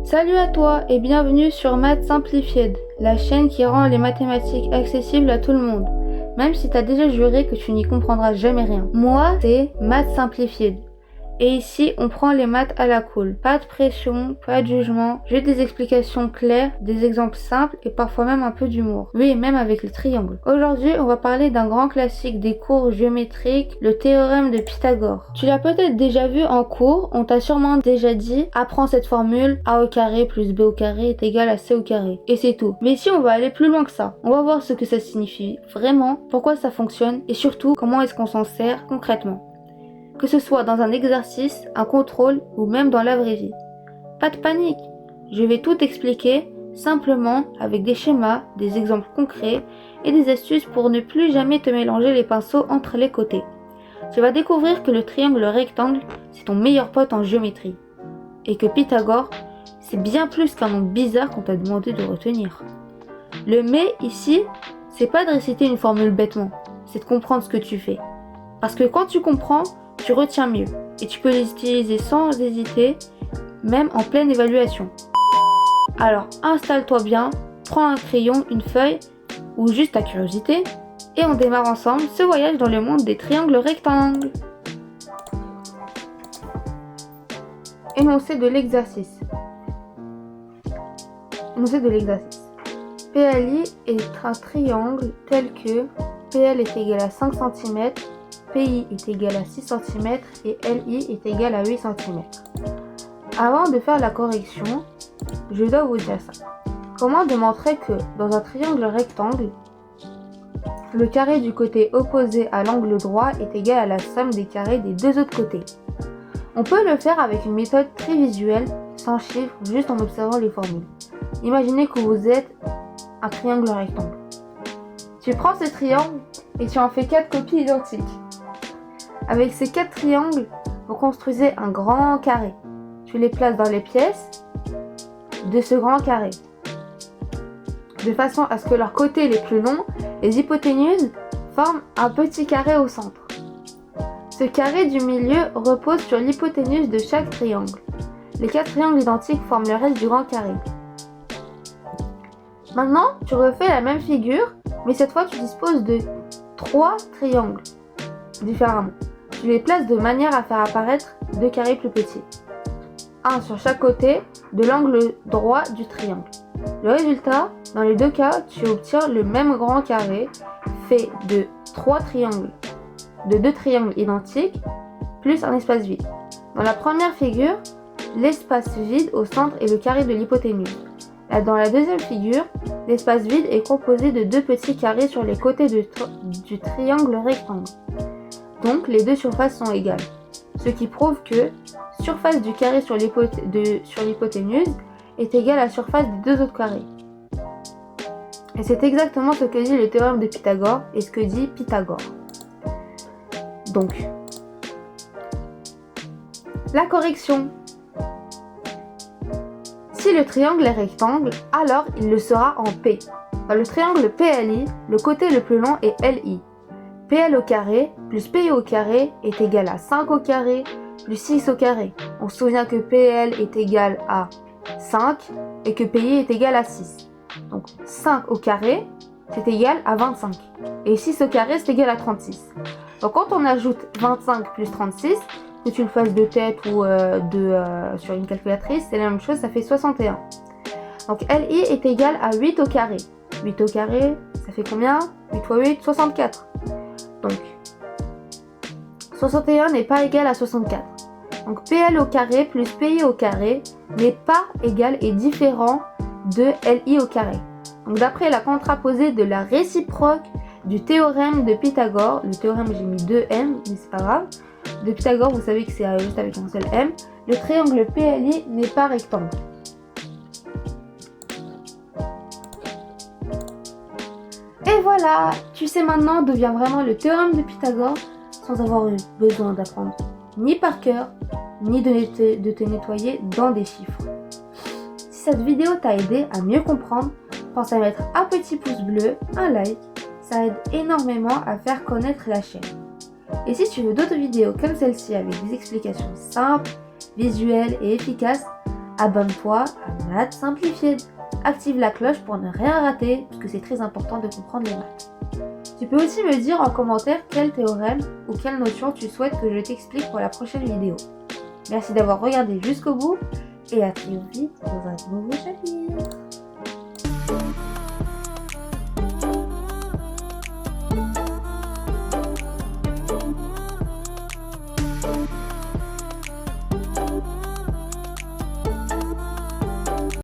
Salut à toi et bienvenue sur Maths Simplified, la chaîne qui rend les mathématiques accessibles à tout le monde, même si t'as déjà juré que tu n'y comprendras jamais rien. Moi, c'est Maths Simplified. Et ici, on prend les maths à la cool. Pas de pression, pas de jugement, juste des explications claires, des exemples simples et parfois même un peu d'humour. Oui, même avec le triangle. Aujourd'hui, on va parler d'un grand classique des cours géométriques, le théorème de Pythagore. Tu l'as peut-être déjà vu en cours, on t'a sûrement déjà dit « Apprends cette formule, a au carré plus b au carré est égal à c au carré ». Et c'est tout. Mais ici, on va aller plus loin que ça. On va voir ce que ça signifie vraiment, pourquoi ça fonctionne et surtout, comment est-ce qu'on s'en sert concrètement. Que ce soit dans un exercice, un contrôle ou même dans la vraie vie. Pas de panique, je vais tout expliquer simplement avec des schémas, des exemples concrets et des astuces pour ne plus jamais te mélanger les pinceaux entre les côtés. Tu vas découvrir que le triangle rectangle, c'est ton meilleur pote en géométrie. Et que Pythagore, c'est bien plus qu'un nom bizarre qu'on t'a demandé de retenir. Le mais ici, c'est pas de réciter une formule bêtement, c'est de comprendre ce que tu fais. Parce que quand tu comprends, tu retiens mieux et tu peux les utiliser sans hésiter, même en pleine évaluation. Alors installe-toi bien, prends un crayon, une feuille ou juste ta curiosité et on démarre ensemble ce voyage dans le monde des triangles rectangles. Énoncé de l'exercice. PLI est un triangle tel que PL est égal à 5 cm, PI est égal à 6 cm et LI est égal à 8 cm. Avant de faire la correction, je dois vous dire ça. Comment démontrer que dans un triangle rectangle, le carré du côté opposé à l'angle droit est égal à la somme des carrés des deux autres côtés? On peut le faire avec une méthode très visuelle, sans chiffres, juste en observant les formules. Imaginez que vous êtes un triangle rectangle. Tu prends ce triangle et tu en fais 4 copies identiques. Avec ces 4 triangles, vous construisez un grand carré. Tu les places dans les pièces de ce grand carré, de façon à ce que leurs côtés les plus longs, les hypoténuses, forment un petit carré au centre. Ce carré du milieu repose sur l'hypoténuse de chaque triangle. Les 4 triangles identiques forment le reste du grand carré. Maintenant, tu refais la même figure, mais cette fois tu disposes de 3 triangles différemment. Tu les places de manière à faire apparaître 2 carrés plus petits, un sur chaque côté de l'angle droit du triangle. Le résultat, dans les deux cas, tu obtiens le même grand carré fait de 2 triangles identiques plus un espace vide. Dans la première figure, l'espace vide au centre est le carré de l'hypoténuse. Dans la deuxième figure, l'espace vide est composé de 2 petits carrés sur les côtés du triangle rectangle. Donc les deux surfaces sont égales, ce qui prouve que surface du carré sur l'hypoténuse est égale à la surface des deux autres carrés. Et c'est exactement ce que dit le théorème de Pythagore et ce que dit Pythagore. Donc, la correction. Si le triangle est rectangle, alors il le sera en P. Dans le triangle PLI, le côté le plus long est LI. PL au carré plus PI au carré est égal à 5 au carré plus 6 au carré. On se souvient que PL est égal à 5 et que PI est égal à 6. Donc 5 au carré, c'est égal à 25. Et 6 au carré, c'est égal à 36. Donc quand on ajoute 25 plus 36, que tu le fasses de tête ou sur une calculatrice, c'est la même chose, ça fait 61. Donc LI est égal à 8 au carré. 8 au carré, ça fait combien? 8 fois 8, 64. Donc, 61 n'est pas égal à 64. Donc, PL au carré plus PI au carré n'est pas égal et différent de LI au carré. Donc, d'après la contraposée de la réciproque du théorème de Pythagore, le théorème j'ai mis 2M, mais c'est pas grave, de Pythagore, vous savez que c'est juste avec un seul M, le triangle PLI n'est pas rectangle. Et voilà, tu sais maintenant d'où vient vraiment le théorème de Pythagore sans avoir eu besoin d'apprendre ni par cœur, ni de te nettoyer dans des chiffres. Si cette vidéo t'a aidé à mieux comprendre, pense à mettre un petit pouce bleu, un like, ça aide énormément à faire connaître la chaîne. Et si tu veux d'autres vidéos comme celle-ci avec des explications simples, visuelles et efficaces, Abonne-toi à Maths Simplified. Active la cloche pour ne rien rater, puisque c'est très important de comprendre les maths. Tu peux aussi me dire en commentaire quel théorème ou quelle notion tu souhaites que je t'explique pour la prochaine vidéo. Merci d'avoir regardé jusqu'au bout et à très vite dans un nouveau chapitre.